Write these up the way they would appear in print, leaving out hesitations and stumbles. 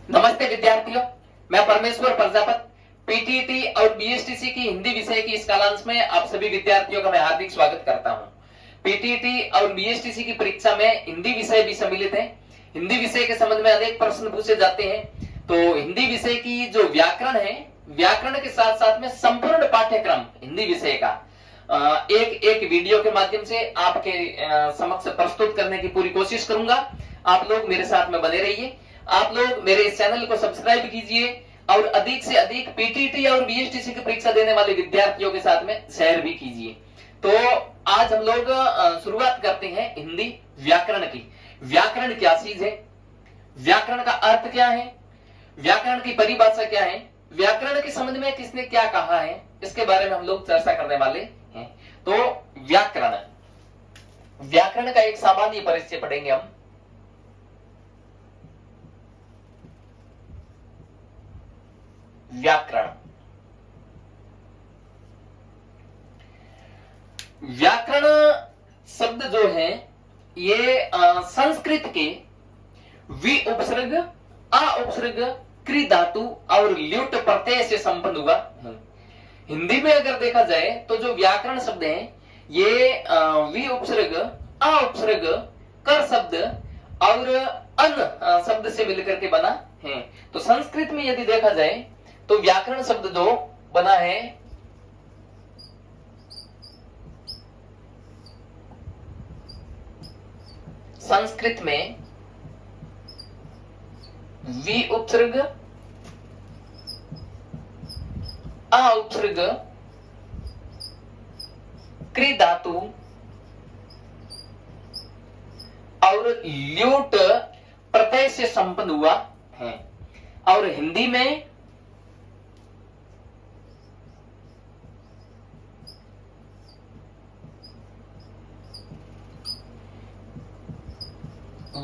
नमस्ते विद्यार्थियों, मैं परमेश्वर प्रजापत पीटीटी और बीएसटीसी की हिंदी विषय की इस कालांश में आप सभी विद्यार्थियों का मैं हार्दिक स्वागत करता हूं। पीटीटी और बीएसटीसी की परीक्षा में हिंदी विषय भी सम्मिलित है। हिंदी विषय के संबंध में अनेक प्रश्न पूछे जाते हैं, तो हिंदी विषय की जो व्याकरण है, व्याकरण के साथ साथ में संपूर्ण पाठ्यक्रम हिंदी विषय का एक एक वीडियो के माध्यम से आपके समक्ष प्रस्तुत करने की पूरी कोशिश करूंगा। आप लोग मेरे साथ में बने रहिए। आप लोग मेरे इस चैनल को सब्सक्राइब कीजिए और अधिक से अधिक पीटीटी और बीएसटीसी की परीक्षा देने वाले विद्यार्थियों के साथ में शेयर भी कीजिए। तो आज हम लोग शुरुआत करते हैं हिंदी व्याकरण की। व्याकरण क्या चीज है, व्याकरण का अर्थ क्या है, व्याकरण की परिभाषा क्या है, व्याकरण के संबंध में किसने क्या कहा है, इसके बारे में हम लोग चर्चा करने वाले हैं। तो व्याकरण, व्याकरण का एक सामान्य परिचय पढ़ेंगे हम। व्याकरण, व्याकरण शब्द जो है ये संस्कृत के वि उपसर्ग, आ उपसर्ग, क्री धातु और ल्युट प्रत्यय से संपन्न हुआ है। हिंदी में अगर देखा जाए तो जो व्याकरण शब्द है ये वि उपसर्ग, आ उपसर्ग, कर शब्द और अन शब्द से मिलकर के बना है। तो संस्कृत में यदि देखा जाए तो व्याकरण शब्द जो बना है संस्कृत में वि उपसर्ग, आ उपसर्ग, क्री धातु और ल्यूट प्रत्यय से संपन्न हुआ है। और हिंदी में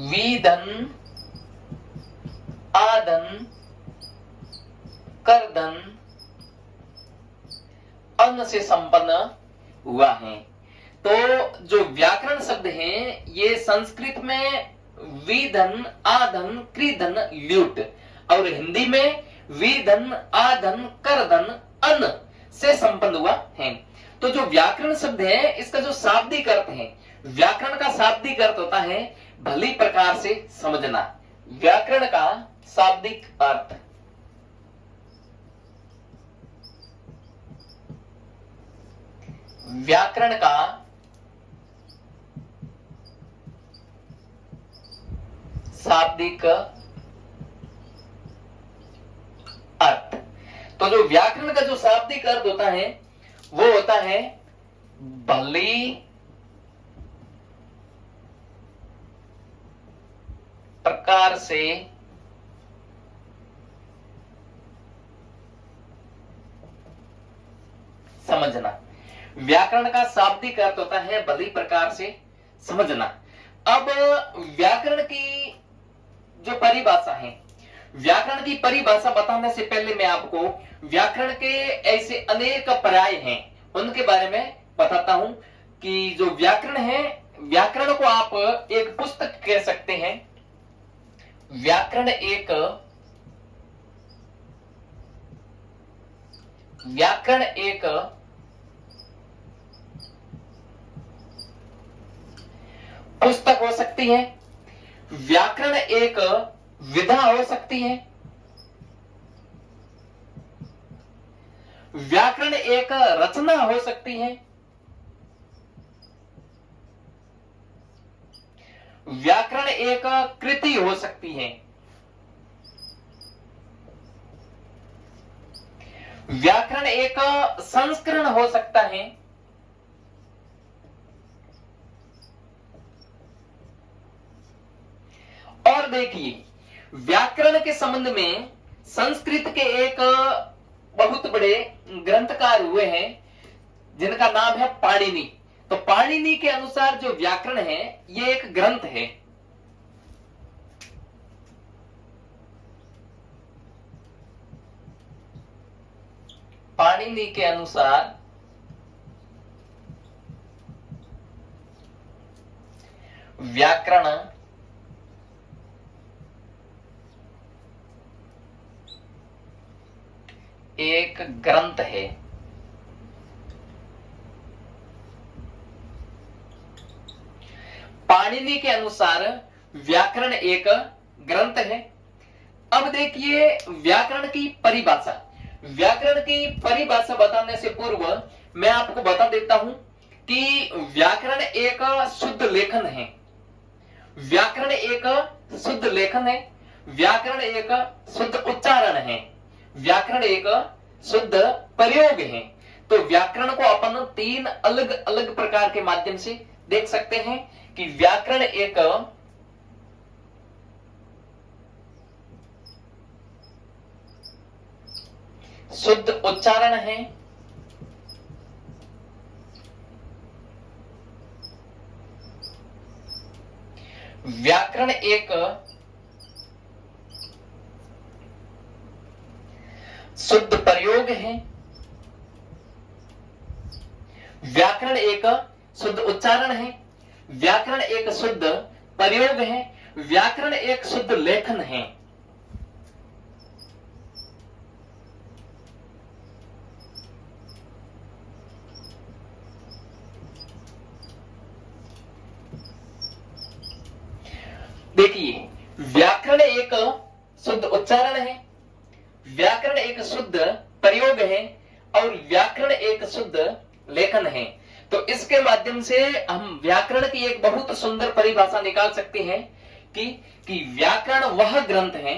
वीधन, आदन, करदन, अन्न से संपन्न हुआ है। तो जो व्याकरण शब्द हैं ये संस्कृत में विधन, आधन, क्रीधन, ल्यूट और हिंदी में विधन, आधन, करधन, अन्न से संपन्न हुआ है। तो जो व्याकरण शब्द है इसका जो शाब्दिक अर्थ है, व्याकरण का शाब्दिक अर्थ होता है भली प्रकार से समझना। व्याकरण का शाब्दिक अर्थ, व्याकरण का शाब्दिक अर्थ, तो जो व्याकरण का जो शाब्दिक अर्थ होता है वो होता है भली प्रकार से समझना। व्याकरण का शाब्दिक अर्थ होता है भली प्रकार से समझना। अब व्याकरण की जो परिभाषा है, व्याकरण की परिभाषा बताने से पहले मैं आपको व्याकरण के ऐसे अनेक पर्याय हैं उनके बारे में बताता हूं कि जो व्याकरण है, व्याकरण को आप एक पुस्तक कह सकते हैं। व्याकरण एक पुस्तक हो सकती है, व्याकरण एक विधा हो सकती है, व्याकरण एक रचना हो सकती है, व्याकरण एक कृति हो सकती है, व्याकरण एक संस्करण हो सकता है, और देखिए व्याकरण के संबंध में संस्कृत के एक बहुत बड़े ग्रंथकार हुए हैं जिनका नाम है पाणिनि। तो पाणिनि के अनुसार जो व्याकरण है ये एक ग्रंथ है। पाणिनि के अनुसार व्याकरण एक ग्रंथ है। पाणिनि के अनुसार व्याकरण एक ग्रंथ है। अब देखिए व्याकरण की परिभाषा। व्याकरण की परिभाषा बताने से पूर्व मैं आपको बता देता हूं कि व्याकरण एक शुद्ध लेखन है। व्याकरण एक शुद्ध लेखन है। व्याकरण एक शुद्ध उच्चारण है। व्याकरण एक शुद्ध प्रयोग है। तो व्याकरण को अपन तीन अलग अलग प्रकार के माध्यम से देख सकते हैं कि व्याकरण एक शुद्ध उच्चारण है। व्याकरण एक शुद्ध प्रयोग है। व्याकरण एक शुद्ध उच्चारण है। व्याकरण एक शुद्ध प्रयोग है। व्याकरण एक शुद्ध लेखन है। देखिए व्याकरण एक शुद्ध उच्चारण है। व्याकरण एक शुद्ध प्रयोग है और व्याकरण एक शुद्ध लेखन है। तो इसके माध्यम से हम व्याकरण की एक बहुत सुंदर परिभाषा निकाल सकते हैं कि व्याकरण वह ग्रंथ है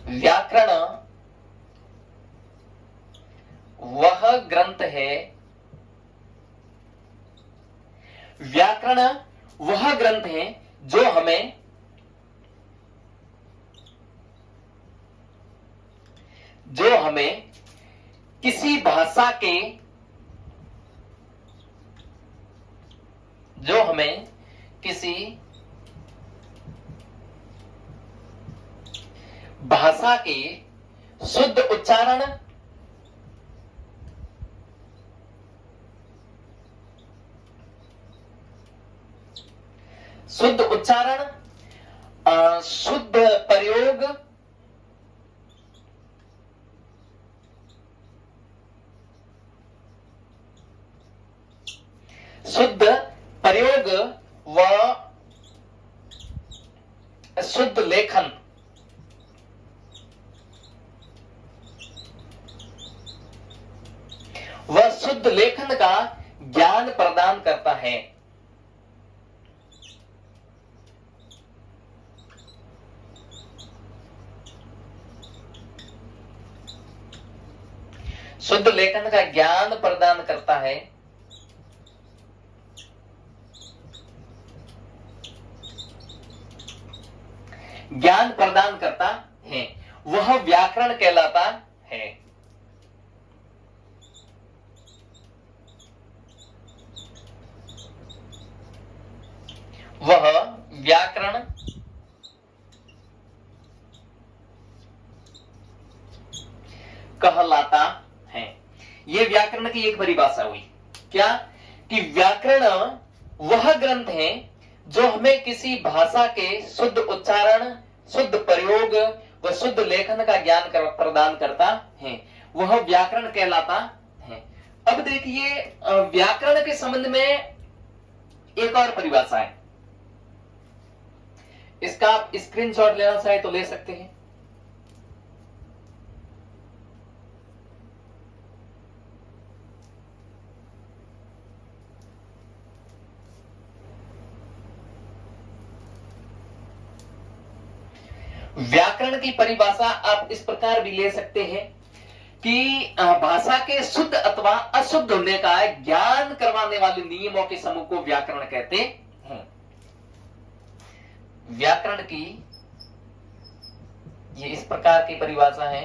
व्याकरण वह ग्रंथ है व्याकरण वह ग्रंथ है जो हमें किसी भाषा के शुद्ध उच्चारण शुद्ध प्रयोग व शुद्ध लेखन वह शुद्ध लेखन का ज्ञान प्रदान करता है। शुद्ध लेखन का ज्ञान प्रदान करता है। ज्ञान प्रदान करता है वह व्याकरण कहलाता है। वह व्याकरण कहलाता है। यह व्याकरण की एक परिभाषा हुई क्या कि व्याकरण वह ग्रंथ है जो हमें किसी भाषा के शुद्ध उच्चारण शुद्ध प्रयोग व शुद्ध लेखन का ज्ञान प्रदान करता है। वह व्याकरण कहलाता है। अब देखिए व्याकरण के संबंध में एक और परिभाषा है। इसका आप स्क्रीनशॉट लेना चाहे तो ले सकते हैं। व्याकरण की परिभाषा आप इस प्रकार भी ले सकते हैं कि भाषा के शुद्ध अथवा अशुद्ध होने का ज्ञान करवाने वाले नियमों के समूह को व्याकरण कहते हैं। व्याकरण की ये इस प्रकार की परिभाषा है।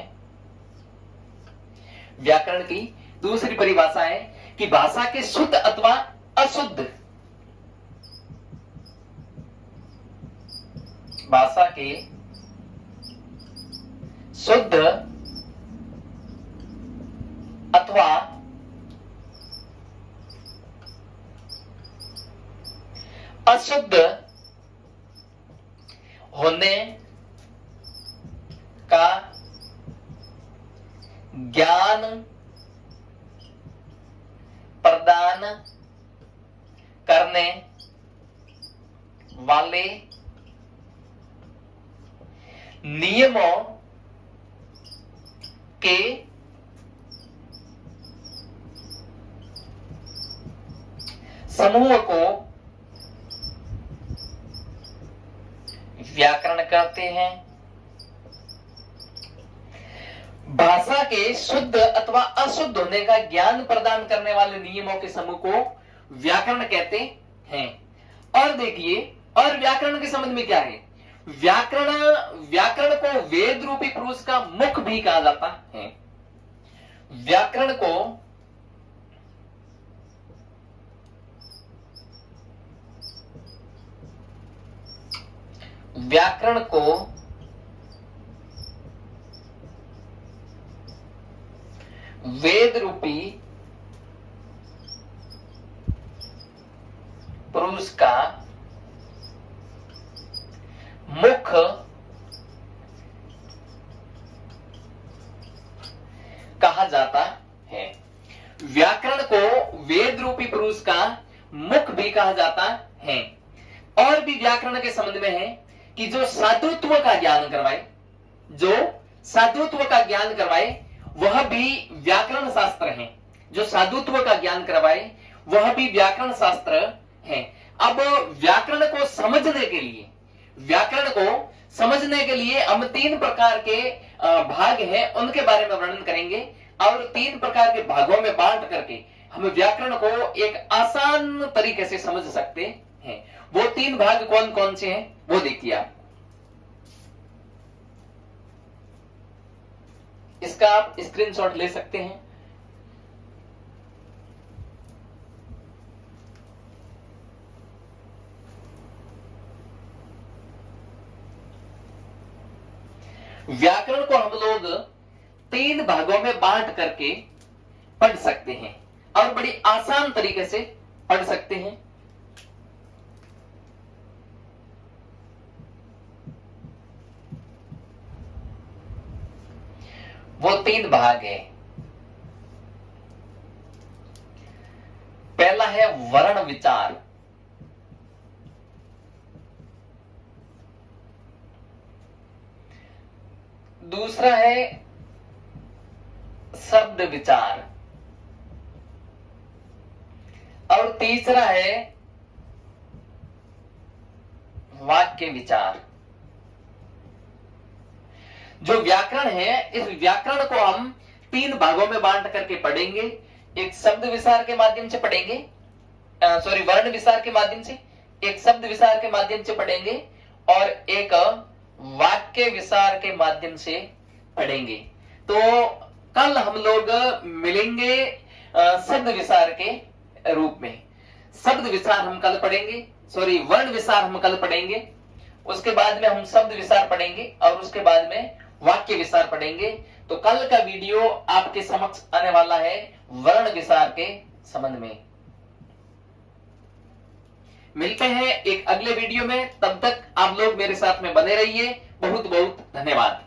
व्याकरण की दूसरी परिभाषा है कि भाषा के शुद्ध अथवा अशुद्ध भाषा के शुद्ध अथवा अशुद्ध होने का ज्ञान प्रदान करने वाले नियमों के समूह को व्याकरण कहते हैं। भाषा के शुद्ध अथवा अशुद्ध होने का ज्ञान प्रदान करने वाले नियमों के समूह को व्याकरण कहते हैं। और देखिए, और व्याकरण के संबंध में क्या है, व्याकरण को वेद रूपी पुरुष का मुख भी कहा जाता है। व्याकरण को वेद रूपी पुरुष का मुख कहा जाता है। व्याकरण को वेद रूपी पुरुष का मुख भी कहा जाता है। और भी व्याकरण के संबंध में है कि जो साधुत्व का ज्ञान करवाए, वह भी व्याकरण शास्त्र है। जो साधुत्व का ज्ञान करवाए वह भी व्याकरण शास्त्र है। अब व्याकरण को समझने के लिए हम 3 प्रकार के भाग हैं, उनके बारे में वर्णन करेंगे। और 3 प्रकार के भागों में बांट करके हम व्याकरण को एक आसान तरीके से समझ सकते हैं। वो 3 भाग कौन कौन से हैं वो देखिए आप। इसका आप स्क्रीनशॉट ले सकते हैं। व्याकरण को हम लोग 3 भागों में बांट करके पढ़ सकते हैं और बड़ी आसान तरीके से पढ़ सकते हैं। वो 3 भाग है। पहला है वर्ण विचार, दूसरा है शब्द विचार और तीसरा है वाक्य विचार। जो व्याकरण है, इस व्याकरण को हम 3 भागों में बांट करके पढ़ेंगे। एक शब्द विचार के माध्यम से पढ़ेंगे, वर्ण विचार के माध्यम से, एक शब्द विचार के माध्यम से पढ़ेंगे और एक वाक्य विचार के माध्यम से पढ़ेंगे। तो कल हम लोग मिलेंगे शब्द विचार के रूप में। शब्द विचार हम कल पढ़ेंगे, वर्ण विचार हम कल पढ़ेंगे। उसके बाद में हम शब्द विचार पढ़ेंगे और उसके बाद में वाक्य विचार पढ़ेंगे। तो कल का वीडियो आपके समक्ष आने वाला है वर्ण विचार के संबंध में। मिलते हैं एक अगले वीडियो में, तब तक आप लोग मेरे साथ में बने रहिए। बहुत बहुत धन्यवाद।